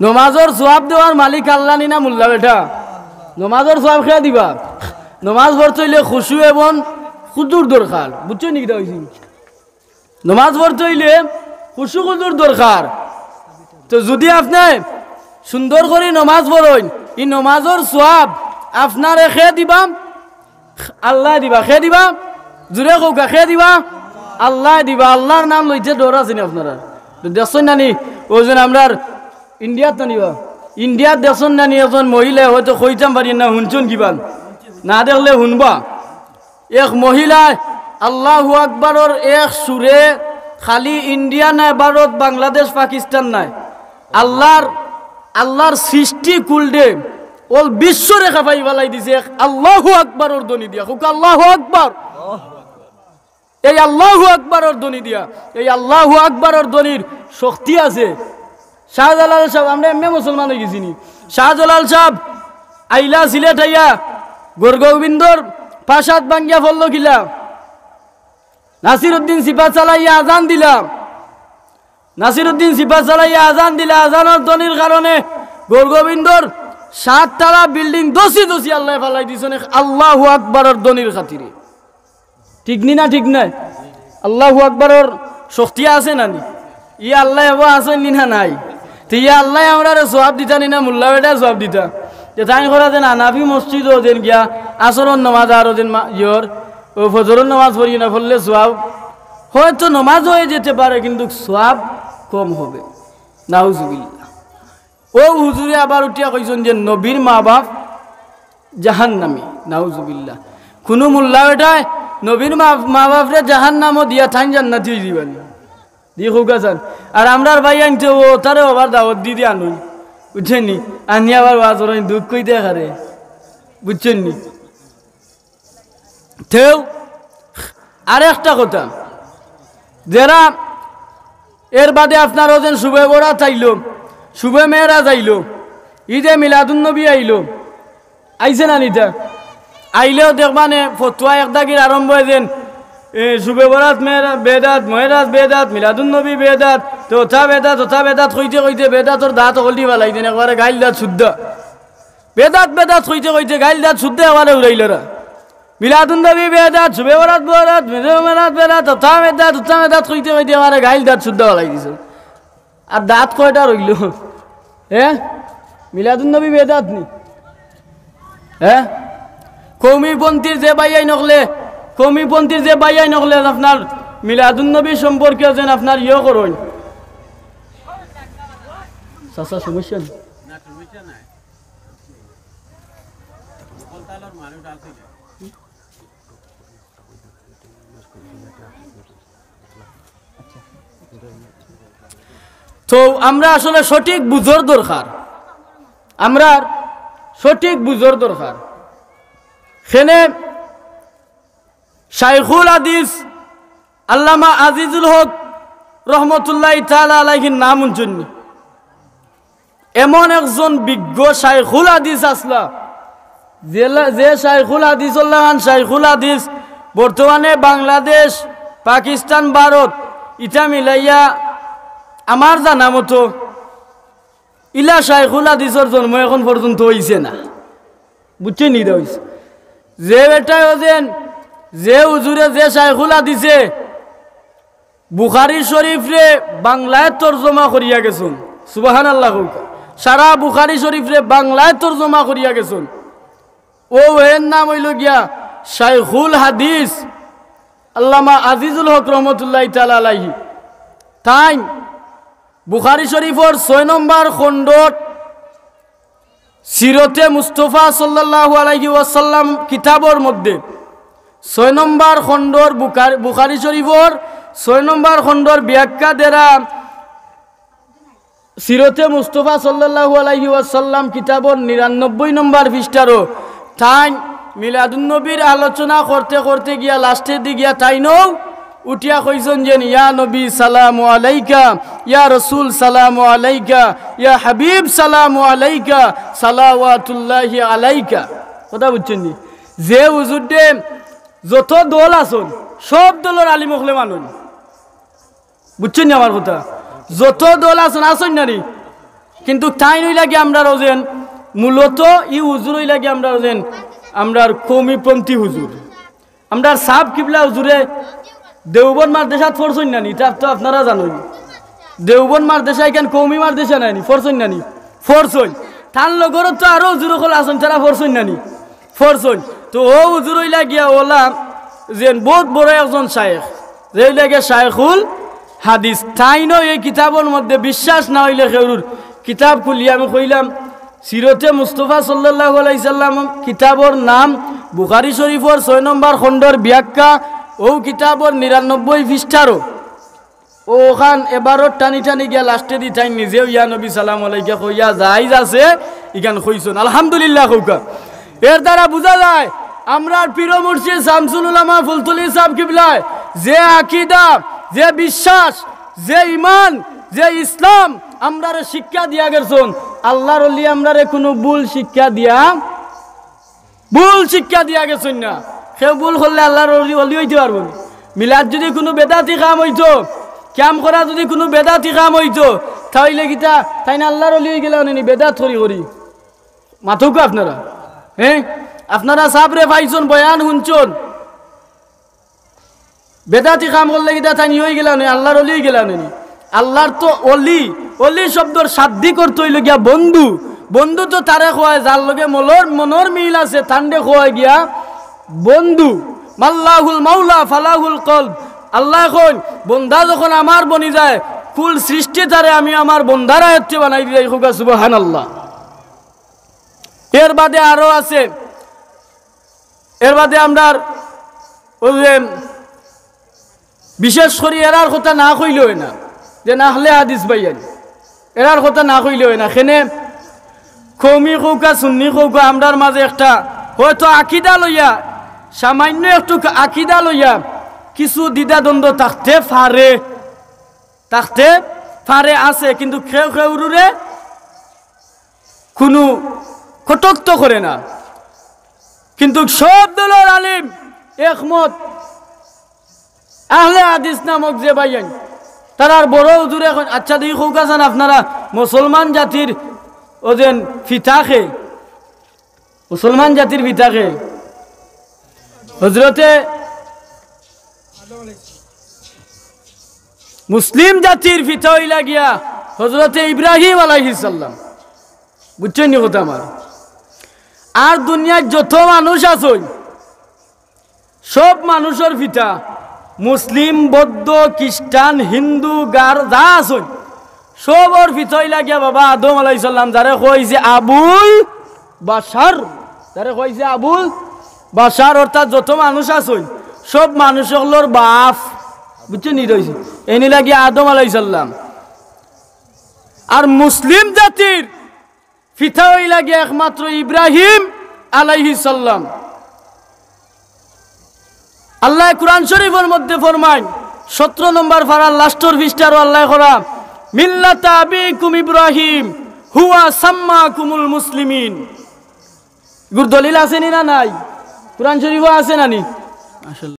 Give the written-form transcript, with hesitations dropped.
নমাজর সওয়াব দেওয়ার মালিক আল্লাহ নি না মোল্লা বেটা? নমাজর সওয়াব খেয়ে দিবা। নমাজ পড়তে হইলে খুশু এবং খুদুর দরকার, বুঝছো নি? কিটা হইছে? নমাজ পড়তে হইলে খুশু খুদুর দরকার। তো যদি আপনি সুন্দর করে নমাজ পড়েন, এই নমাজর সওয়াব আপনারে খেয়ে দিবা, আল্লাহ দিবা। খেয়ে দিবা, জুড়ে কৌকা খেয়ে দিবা, আল্লাহ দিবা। আল্লাহর নাম লইতে ডর আছে নি আপনারা? দেখছেন নানি ওজন আমরা ইন্ডিয়াত নানিবা, ইন্ডিয়াত দেখছেন নানি এজন মহিলা হয়তো কইতাম পারি না, শুনছেন কিবা না দেখলে শুনবা। এক মহিলা আল্লাহু আকবরের এক সুরে খালি ইন্ডিয়া নাই, ভারত, বাংলাদেশ, পাকিস্তান নাই, আল্লাহর সৃষ্টি কুলডে ওল বিশ্ব রেখা পাই বালাই দিছে আল্লাহু আকবরের ধ্বনি দিয়া। হুক আল্লাহু আকবর। এই আল্লাহু আকবরের ধ্বনি দিয়া, এই আল্লাহু আকবরের ধ্বনির শক্তি আছে। শাহজালাল সাহেব, আমরা এমনি মুসলমান হয়ে গেছি নি। শাহজালাল সাহেব আইলা সিলেট আইয়া গোরগোবিন্দর প্রাসাদ ভাঙ্গিয়া ফেললো কিলা, নাসিরউদ্দিন সিপাহ চালাইয়া আজান দিলাম, নাসিরউদ্দিন সিপাহ চালাইয়া আজান দিলা। আজানের ধ্বনির কারণে গোরগোবিন্দর 7 তলা বিল্ডিং দোষী দোষী আল্লাহ ফালাই দিছেন আল্লাহু আকবরের ধ্বনির খাতিরে। ঠিক নি না? ঠিক নাই? আল্লাহু আকবরের শক্তি আছে না নি? ই আল্লাহ এবার আসেন নি না নাই? তো ইয়া আল্লাহ আমরা জবাব দিতা নি না মোল্লা বেটা জবাব দিতা? যে তাই করা যেন আনাফি মসজিদ ও যেন গিয়া আসরের নামাজ আরো যেন ইয়র ও ফজরের নামাজ পড়ি না পড়লে সওয়াব হয়তো নামাজ হয়ে যেতে পারে, কিন্তু সওয়াব কম হবে। নাউজুবিল্লাহ। ও হুজুরে আবার উঠিয়া কইছেন যে নবীর মা বাপ জাহান্নামী। নাউজুবিল্লাহ। কোনো মোল্লা বেটায় নবীর মা বাপরে জাহান্নামও দিয়া ঠাইন জান্নাতি হয়ে দিবেন দিয়ে খুকাছেন। আর আমরার ভাই আনতে ও তারে আবার দাওয়াত দিয়ে আনুন, বুঝছেন নি? আনি আবার বাজর দুঃখ কইতে হারে, বুঝছেন নি? থেও আর একটা কথা, যারা এর বাদে আপনার ওজন শুভে বড়া চাইল, শুভে মেয়েরা যাইল, ঈদে মিলাদুন্নবী আইল, আইছে না নিতা? আইলেও দেখবানে ফতুয়া একদাগির আরম্ভ হয়েছেন শুভে বরাত মেয়েরা বেদাত, মহেরাত বেদাত, মিলাদুন্নবী বেদাত, তোথা বেদাত তোথা বেদাত কইতে কইতে বেদাতর দাঁত হলদি বালাই দেন একবারে গাইল দাঁত শুদ্ধ। বেদাত বেদাত কইতে কইতে গাইল দাঁত শুদ্ধ একবারে উড়াইলরা। মিলাদুন্নবী বেদাত, শুভে বরাত বরাত, মেরাত বেদাত, তোথা বেদাত কইতে কইতে একবারে গাইল দাঁত শুদ্ধ বালাই দিছে। আর দাঁত কয়টা রইল? হ্যাঁ, মিলাদুন্নবী বেদাত নি? হ্যাঁ, কৌমিপন্থীর যে বাইয়াই নকলে, কৌমিপন্থীর যে বাইয়াই নকলে আপনার মিলাদুন্নবী সম্পর্কে যেন আপনার ইয়ে করুন। চাচা সমস্যা নেই? তো আমরা আসলে সঠিক বুঝর দরকার, আমরা সঠিক বুঝর দরকার। সেনে শাইখুল হাদিস আল্লামা আজিজুল হক রহমতুল্লাহ তাআলা আলাইহির নাম শুননি। এমন একজন বিজ্ঞ শাইখুল হাদিস আসলা, যে শাইখুল হাদিস শাইখুল হাদিস বর্তমানে বাংলাদেশ, পাকিস্তান, ভারত ইটা মিলাইয়া আমার জানা মতো ইলা শাইখুল হাদিসের জন্ম এখন পর্যন্ত হইছে না, বুঝছে নি? যে বেটায় ওজেন যে হুজুরে যে শাইখুল হাদিসে বুখারী শরীফ রে বাংলায় তরজমা করিয়া গেছুন, সুবহানাল্লাহ। সারা বুখারী শরীফ রে বাংলায় তরজমা করিয়া গেছুন, ও এর নাম হইল গিয়া শাইখুল হাদিস আল্লামা আজিজুল হক রহমতুল্লাহ তাআলা আলাইহি। তাই বুখারী শরীফর 6 নম্বর খণ্ডত সিরতে মুস্তফা সাল্লাল্লাহু আলাইহি ওয়াসাল্লাম কিতাবর মধ্যে 6 নম্বর খণ্ডর বুখারী শরীফর 6 নম্বর খণ্ডর ব্যাখ্যা দেরা সিরতে মুস্তফা সাল্লাল্লাহু আলাইহি ওয়াসাল্লাম কিতাবর 99 নম্বর পৃষ্ঠারও তাই মিলাদুন্নবীর আলোচনা করতে করতে গিয়া লাস্টের দিকে গিয়া তাই নও উঠিয়া কইছেন যে ইয়া নবী সালামু আলাইকা, ইয়া রাসূল সালামু আলাইকা, ইয়া হাবিব সালামু আলাইকা, সালাওয়াতুল্লাহি আলাইকা। কথা বুঝছেন নি? যে হুজুরদে যত দল আছেন সব দলের আলিম হলে মানুষ, বুঝছেন নি আমার কথা? যত দল আছেন আসেন না নি কিন্তু তাই নই লাগে আমরা রোজেন মূলত ই হুজুর হই লাগে আমরা রোজেন আমরার কৌমিপন্থী হুজুর আমরার সাব কিবলা হুজুরে দেওবন মাদ্রাসাত ফরছই নানি তা তো আপনারা জানেন দেওবন মাদ্রাসা এখান কৌমি মাদ্রাসা নানি ফরছই নানি ফরছই তার লগর তো আরো হুজুর হল আসন তারা ফরছই নানি ফরছই তো ও হুজুর হই লাগিয়া ওলা যেন বহুত বড় একজন শায়েখ যে লাগে শায়েখুল হাদিস তাই নয় এই কিতাবের মধ্যে বিশ্বাস না হইলে কেউর কিতাব খুলিয়া আমি কইলাম সিরতে মুস্তফা সাল্লাল্লাহু আলাইহি সাল্লাম কিতাবর নাম বুখারী শরীফর 6 নম্বর খণ্ডর ব্যাখ্যা ও কিতাবর 99 পৃষ্ঠারও ওখান এবারও টানি টানি গিয়া লাস্টে দি তাই নিজেও ইয়া নবী সালাম আলাইকা কইয়া যাইজ আছে ইখান কইছুন আলহামদুলিল্লাহ কৌকা এর দ্বারা বোঝা যায় আমরা পীর মুর্শিদ শামসুল উলামা ফুলতুলি সাহেব কিবলায় যে আকীদা যে বিশ্বাস যে ঈমান যে ইসলাম আমরারে শিক্ষা দিয়া গেছুন আল্লাহর ওলি আমরারে কোনো ভুল শিক্ষা দিয়া গেছুন না কেউ ভুল করলে আল্লাহর ওলি হইতে পারবো না মিলাদ যদি কোনো বেদাতি কাম হইতো ক্যাম করা যদি কোনো বেদাতি কাম হইতো তাইলে কিতা তাই না আল্লাহর ওলি হয়ে গেলে নি বেদাত করি মাথুক আপনারা হ্যাঁ আপনারা সাবরে পাইছুন বয়ান শুনছুন বেদাতি কাম করলে কিতা তাই হয়ে গেল নি আল্লাহর ওলি হয়ে গেল নি আল্লাহর তো অলি অলি শব্দর শাব্দিক অর্থ হইল গিয়া বন্ধু বন্ধু তো তারে খোয়ায় যার লগে মনর মিল আছে তান্ডে খোয়ায় গিয়া বন্ধু মাল্লাহুল মাওলা ফালাহুল কলব আল্লাহ কইন বন্দা যখন আমার বনি যায় কুল সৃষ্টি তারে আমি আমার বন্দার আয়ত্তে বানাই দিই খুকা সুবহানাল্লাহ এর বাদে আরো আছে এর বাদে আমরার ওই বিশেষ করে এরার কথা না কইলে হয় না যে না হলে হাদিস ভাইয়ান এরার কথা না কইলে হয় না সেনে কৌমি কৌকা সুন্নি কৌকা আমরার মাঝে একটা হয়তো আকিদা লইয়া সামান্য একটু আকিদা লইয়া কিছু দ্বিধা দ্বন্দ্ব থাকতে পারে আছে কিন্তু কেউরে কোনো কটুক্ত করে না কিন্তু সব দলের আলিম একমত আহলে হাদিস নামক যে ভাইয়ান তারার বড় হুজুর এখন আচ্ছা দেখি কৌকাছেন আপনারা মুসলমান জাতির ওজেন ফিতাখে মুসলমান জাতির ফিতাখে হজরতে মুসলিম জাতির ফিতা হইলা গিয়া হজরতে ইব্রাহিম আলাইহিস সালাম বুঝছেন নি কথা আমার আর দুনিয়ার যত মানুষ আছে সব মানুষের ফিতা মুসলিম বৌদ্ধ খ্রিস্টান হিন্দু গার যা আছে সবর ফিতা হইলা গিয়া বাবা আদম আলাইহিস সালাম যারে কইছে আবুল বাশার যারে কইছে আবুল বাশার অর্থাৎ যত মানুষ আছে সব মানুষগুলোর বাপ বুঝছেন নি রইছে এনি লাগি আদম আলাইহিস সালাম আর মুসলিম জাতির ফিতা হইলা গিয়া একমাত্র ইব্রাহিম আলাইহিস সালাম আল্লাহ কুরআন শরীফের মধ্যে ফরমায় 17 নম্বর পারার লাস্টের পৃষ্ঠার আল্লাহ করা মিল্লাতা আবিকুম ইব্রাহিম হুয়া সাম্মাকুমুল মুসলিমিন গুর দলিল আছে নি না নাই কুরআন শরীফে আছে না নি আসলে